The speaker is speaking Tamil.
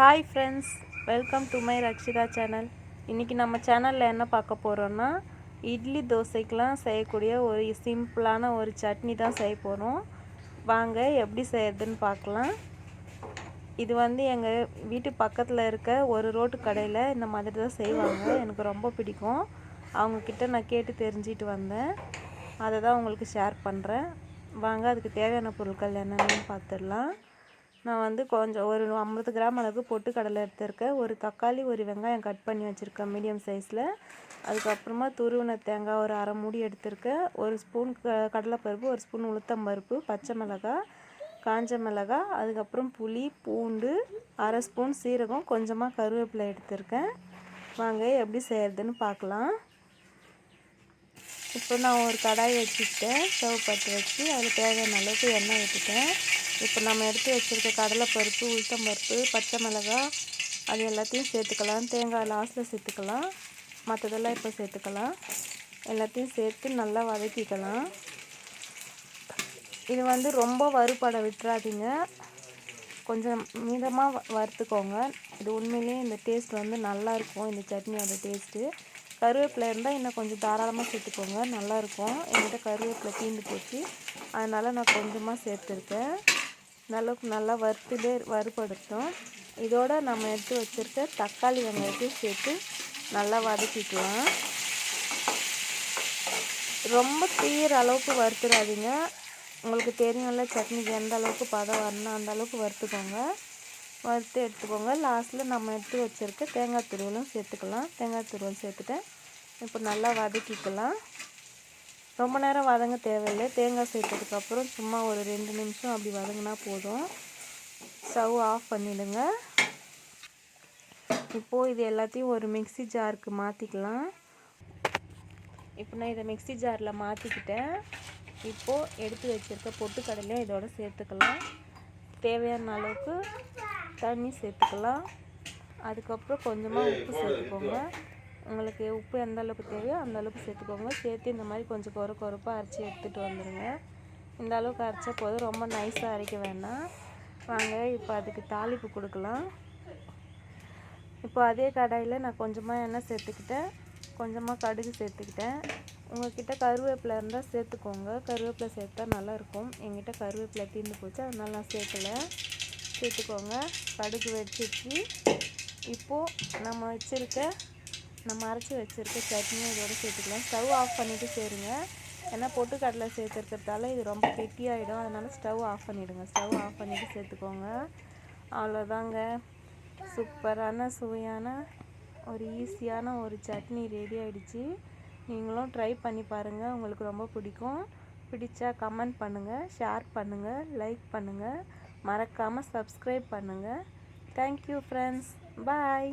Hi friends, welcome to my Rakshitha channel. இன்றைக்கி நம்ம சேனலில் என்ன பார்க்க போகிறோன்னா, இட்லி தோசைக்கெலாம் செய்யக்கூடிய ஒரு சிம்பிளான ஒரு சட்னி தான் செய்ய போகிறோம். வாங்க எப்படி செய்யறதுன்னு பார்க்கலாம். இது எங்கள் வீட்டு பக்கத்தில் இருக்க ஒரு ரோட்டு கடையில் இந்த மாதிரி தான் செய்வாங்க. எனக்கு ரொம்ப பிடிக்கும். அவங்கக்கிட்ட நான் கேட்டு தெரிஞ்சிட்டு வந்தேன். அதை தான் உங்களுக்கு ஷேர் பண்ணுறேன். வாங்க அதுக்கு தேவையான பொருட்கள் என்னென்னு பார்த்துடலாம். நான் கொஞ்சம் ஒரு 50 கிராம் அளவுக்கு பொட்டுக்கடலை எடுத்திருக்கேன். ஒரு தக்காளி, ஒரு வெங்காயம் கட் பண்ணி வச்சுருக்கேன் மீடியம் சைஸில். அதுக்கப்புறமா துருவின தேங்காய் ஒரு அரை மூடி எடுத்திருக்கேன். ஒரு ஸ்பூன் கடலைப்பருப்பு, ஒரு ஸ்பூன் உளுத்தம்பருப்பு, பச்சை மிளகாய், காஞ்ச மிளகாய், அதுக்கப்புறம் புளி, பூண்டு, அரை ஸ்பூன் சீரகம், கொஞ்சமாக கருவேப்பிலை எடுத்திருக்கேன். வாங்க எப்படி செய்கிறதுன்னு பார்க்கலாம். இப்போ நான் ஒரு கடாய் வச்சுக்கிட்டேன். ஸ்டவ் பற்ற வச்சு அதில் தேவையான அளவுக்கு எண்ணெய் ஊற்றிட்டேன். இப்போ நம்ம எடுத்து வச்சுருக்க கடலைப்பருப்பு, உளுத்தம்பருப்பு, பச்சை மிளகாய் அது எல்லாத்தையும் சேர்த்துக்கலாம். தேங்காய் லாஸ்ட்டில் சேர்த்துக்கலாம். மற்றதெல்லாம் இப்போ சேர்த்துக்கலாம். எல்லாத்தையும் சேர்த்து நல்லா வதக்கிக்கலாம். இது ரொம்ப வறுபட விட்டுறாதீங்க. கொஞ்சம் மீதமாக வறுத்துக்கோங்க. இது உண்மையிலேயே இந்த டேஸ்ட் நல்லாயிருக்கும். இந்த சட்னியோட டேஸ்ட்டு. கருவேப்பிலை இருந்தால் இன்னும் கொஞ்சம் தாராளமாக சேர்த்துக்கோங்க, நல்லாயிருக்கும். என்கிட்ட கருவேப்பிலை தீந்து போச்சு, அதனால் நான் கொஞ்சமாக சேர்த்துருக்கேன். அளவுக்கு நல்லா வறுபடுத்தும். இதோட நம்ம எடுத்து வச்சுருக்க தக்காளி வெங்காயத்தையும் சேர்த்து நல்லா வதக்கிக்கலாம். ரொம்ப தீயிற அளவுக்கு வறுத்துடாதீங்க. உங்களுக்கு தெரியும்ல சட்னிக்கு எந்த அளவுக்கு பதம் வரணும், அந்த அளவுக்கு வறுத்துக்கோங்க. வறுத்து எடுத்துக்கோங்க. லாஸ்ட்டில் நம்ம எடுத்து வச்சுருக்க தேங்காய் துருவலும் சேர்த்துக்கலாம். தேங்காய் துருவல் சேர்த்துட்டேன். இப்போ நல்லா வதக்கிக்கலாம். ரொம்ப நேரம் வதங்க தேவையில்லை. தேங்காய் சேர்த்ததுக்கப்புறம் சும்மா ஒரு 2 நிமிஷம் அப்படி வதங்கினா போதும். ஸ்டவ் ஆஃப் பண்ணிவிடுங்க. இப்போது இது எல்லாத்தையும் ஒரு மிக்ஸி ஜாருக்கு மாற்றிக்கலாம். இப்போ நான் இதை மிக்ஸி ஜாரில் மாற்றிக்கிட்டேன். இப்போது எடுத்து வச்சுருக்க பொட்டுக்கடலையும் இதோட சேர்த்துக்கலாம். தேவையான அளவுக்கு தண்ணி சேர்த்துக்கலாம். அதுக்கப்புறம் கொஞ்சமாக உப்பு சேர்த்துக்கோங்க. உங்களுக்கு உப்பு எந்த அளவுக்கு தேவையோ அந்த அளவுக்கு சேர்த்துக்கோங்க. சேர்த்து இந்த மாதிரி கொஞ்சம் கொரப்பாக அரைச்சி எடுத்துகிட்டு வந்துடுங்க. இந்த அளவுக்கு அரைச்சா போதும், ரொம்ப நைஸாக அரைக்க வேண்டாம். வாங்க இப்போ அதுக்கு தாளிப்பு கொடுக்கலாம். இப்போ அதே கடாயில் நான் கொஞ்சமாக எண்ணெய் சேர்த்துக்கிட்டேன். கொஞ்சமாக கடுகு சேர்த்துக்கிட்டேன். உங்கள்கிட்ட கருவேப்பிலை இருந்தால் சேர்த்துக்கோங்க. கருவேப்பிலை சேர்த்தா நல்லாயிருக்கும். என்கிட்ட கருவேப்பிலை தீர்ந்து போச்சு, அதனால் நான் சேர்த்துக்கோங்க. கடுகு வெடிச்சிச்சு. இப்போது நம்ம அரைச்சி வச்சுருக்க சட்னியும் இதோட சேர்த்துக்கலாம். ஸ்டவ் ஆஃப் பண்ணிவிட்டு சேருங்க. ஏன்னா பொட்டுக்கடலை சேர்த்துருக்கிறதால இது ரொம்ப கெட்டியாகிடும். அதனால் ஸ்டவ் ஆஃப் பண்ணிவிடுங்க. ஸ்டவ் ஆஃப் பண்ணிவிட்டு சேர்த்துக்கோங்க. அவ்வளோதாங்க, சூப்பரான சுவையான ஒரு ஈஸியான ஒரு சட்னி ரெடி ஆகிடுச்சு. நீங்களும் ட்ரை பண்ணி பாருங்கள். உங்களுக்கு ரொம்ப பிடிக்கும். பிடிச்சா கமெண்ட் பண்ணுங்கள், ஷேர் பண்ணுங்கள், லைக் பண்ணுங்கள். மறக்காமல் சப்ஸ்கிரைப் பண்ணுங்கள். Thank you friends. பாய்.